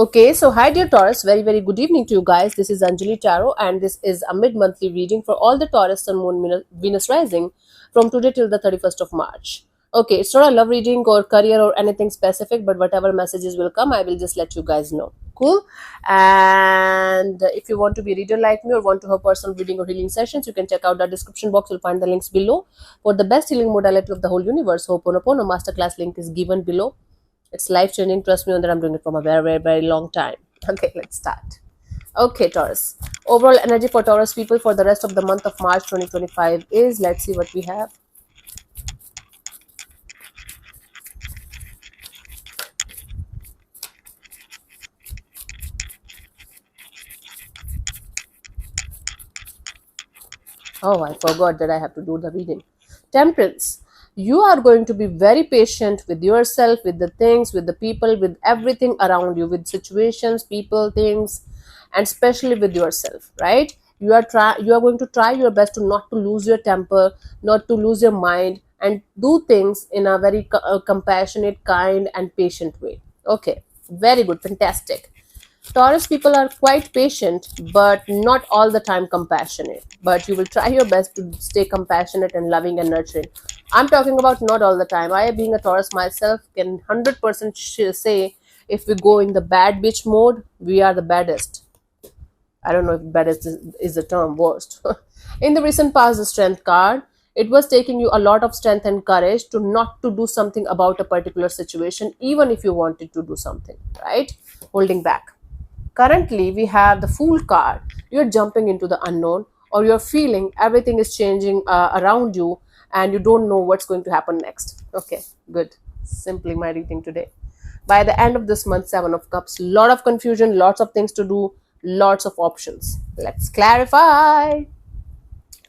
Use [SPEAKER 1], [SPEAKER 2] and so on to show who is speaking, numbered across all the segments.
[SPEAKER 1] Okay, so hi dear Taurus, very good evening to you guys. This is Anjali Tarot, and this is a mid-monthly reading for all the Taurus Sun, Moon, Venus rising from today till the 31st of March. Okay, it's not a love reading or career or anything specific, but whatever messages will come, I will just let you guys know. Cool. And if you want to be a reader like me or want to have personal reading or healing sessions, you can check out the description box. You'll find the links below for the best healing modality of the whole universe. Ho'oponopono masterclass link is given below. It's life changing. Trust me on that. I'm doing it from a very long time. Okay, let's start. Okay, Taurus. Overall energy for Taurus people for the rest of the month of March 2025 is, let's see what we have. Oh, I forgot that I have to do the reading. Temperance. You are going to be very patient with yourself, with the things, with the people, with everything around you, with situations, people, things, and especially with yourself, right? You are going to try your best to not to lose your temper, not to lose your mind, and do things in a very compassionate, kind, and patient way. Okay, very good, fantastic. Taurus people are quite patient, but not all the time compassionate. But you will try your best to stay compassionate and loving and nurturing. I'm talking about not all the time. I, being a Taurus myself, can 100% say if we go in the bad bitch mode, we are the baddest. I don't know if baddest is the term, worst. In the recent past, the strength card, it was taking you a lot of strength and courage to not to do something about a particular situation, even if you wanted to do something, right? Holding back. Currently, we have the Fool card. You're jumping into the unknown, or you're feeling everything is changing around you, and you don't know what's going to happen next. Okay, good. Simply my reading today. By the end of this month, Seven of Cups, lot of confusion, lots of things to do, lots of options. Let's clarify.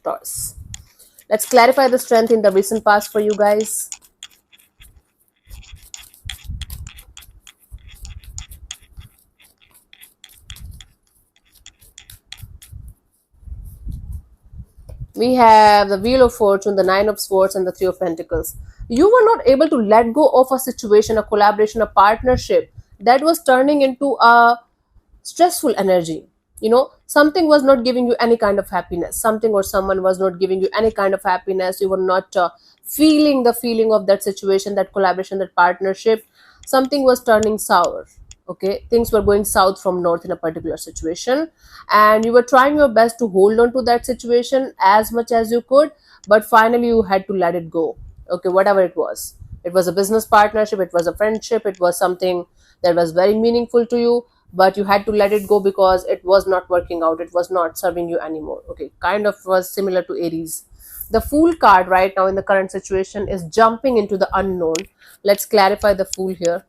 [SPEAKER 1] Taurus. Let's clarify the strength in the recent past for you guys. We have the Wheel of Fortune, the Nine of Swords, and the Three of Pentacles. You were not able to let go of a situation, a collaboration, a partnership that was turning into a stressful energy. Something was not giving you any kind of happiness. Something or someone was not giving you any kind of happiness. You were not feeling the feeling of that situation, that collaboration, that partnership. Something was turning sour. Okay, things were going south from north in a particular situation, and you were trying your best to hold on to that situation as much as you could, but finally you had to let it go. Okay, whatever it was a business partnership, it was a friendship, it was something that was very meaningful to you, but you had to let it go because it was not working out, it was not serving you anymore. Okay, kind of was similar to Aries. The Fool card right now in the current situation is jumping into the unknown. Let's clarify the Fool here.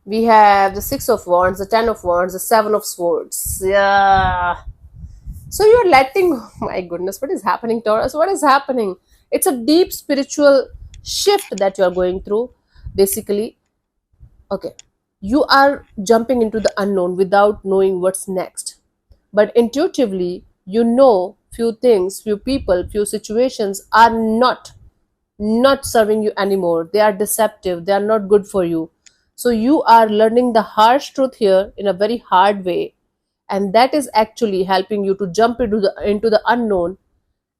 [SPEAKER 1] We have the Six of Wands, the Ten of Wands, the Seven of Swords. Yeah. So you're letting, oh my goodness, what is happening, Taurus? What is happening? It's a deep spiritual shift that you're going through, basically. Okay. You are jumping into the unknown without knowing what's next. But intuitively, you know few things, few people, few situations are not serving you anymore. They are deceptive. They are not good for you. So you are learning the harsh truth here in a very hard way, and that is actually helping you to jump into the unknown.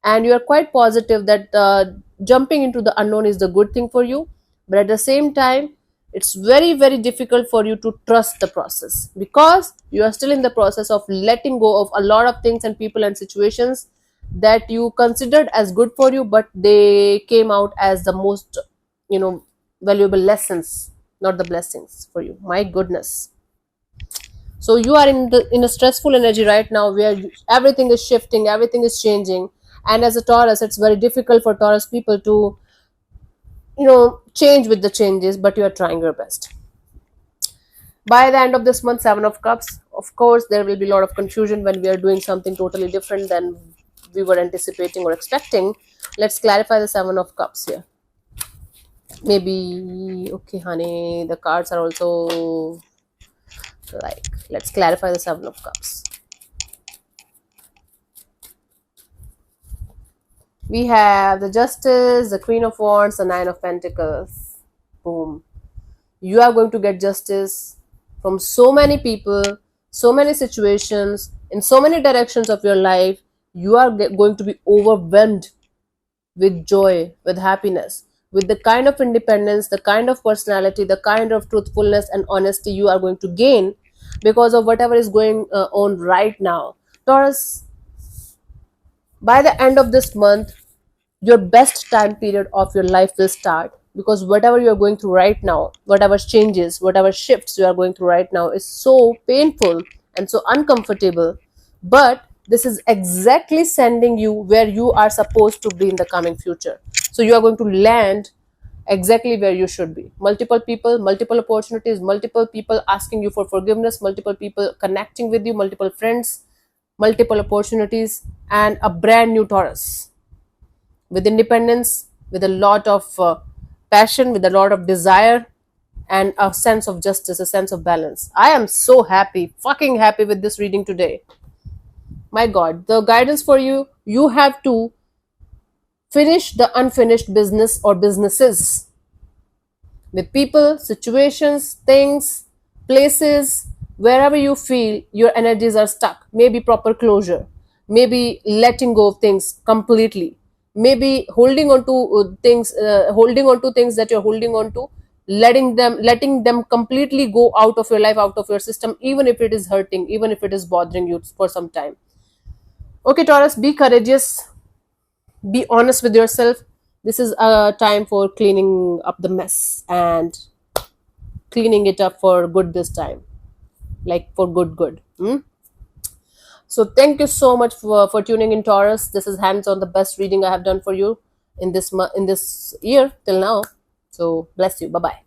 [SPEAKER 1] And you are quite positive that jumping into the unknown is the good thing for you, but at the same time, it's very difficult for you to trust the process because you are still in the process of letting go of a lot of things and people and situations that you considered as good for you, but they came out as the most you know valuable lessons, not the blessings for you. My goodness. So you are in a stressful energy right now where everything is shifting, everything is changing, and as a Taurus, it's very difficult for Taurus people to change with the changes, but you are trying your best. By the end of this month, Seven of Cups, of course there will be a lot of confusion when we are doing something totally different than we were anticipating or expecting. Let's clarify the Seven of Cups here. Maybe, okay honey, the cards are also like, let's clarify the Seven of Cups. We have the Justice, the Queen of Wands, the Nine of Pentacles. Boom. You are going to get justice from so many people, so many situations, in so many directions of your life. You are going to be overwhelmed with joy, with happiness, with the kind of independence, the kind of personality, the kind of truthfulness and honesty you are going to gain because of whatever is going on right now. Taurus, by the end of this month, your best time period of your life will start, because whatever you are going through right now, whatever changes, whatever shifts you are going through right now is so painful and so uncomfortable, but this is exactly sending you where you are supposed to be in the coming future. So you are going to land exactly where you should be. Multiple people, multiple opportunities, multiple people asking you for forgiveness, multiple people connecting with you, multiple friends, multiple opportunities, and a brand new Taurus with independence, with a lot of passion, with a lot of desire, and a sense of justice, a sense of balance. I am so happy, fucking happy with this reading today. My God, the guidance for you, you have to finish the unfinished business or businesses with people, situations, things, places, wherever you feel your energies are stuck. Maybe proper closure, maybe letting go of things completely, maybe holding on to holding on to things that you're holding on to, letting them completely go out of your life, out of your system, even if it is hurting, even if it is bothering you for some time. Okay, Taurus, be courageous, be honest with yourself. This is a time for cleaning up the mess and cleaning it up for good this time, like for good. So thank you so much for tuning in, Taurus. This is hands on the best reading I have done for you in this in this year till now. So bless you. Bye bye.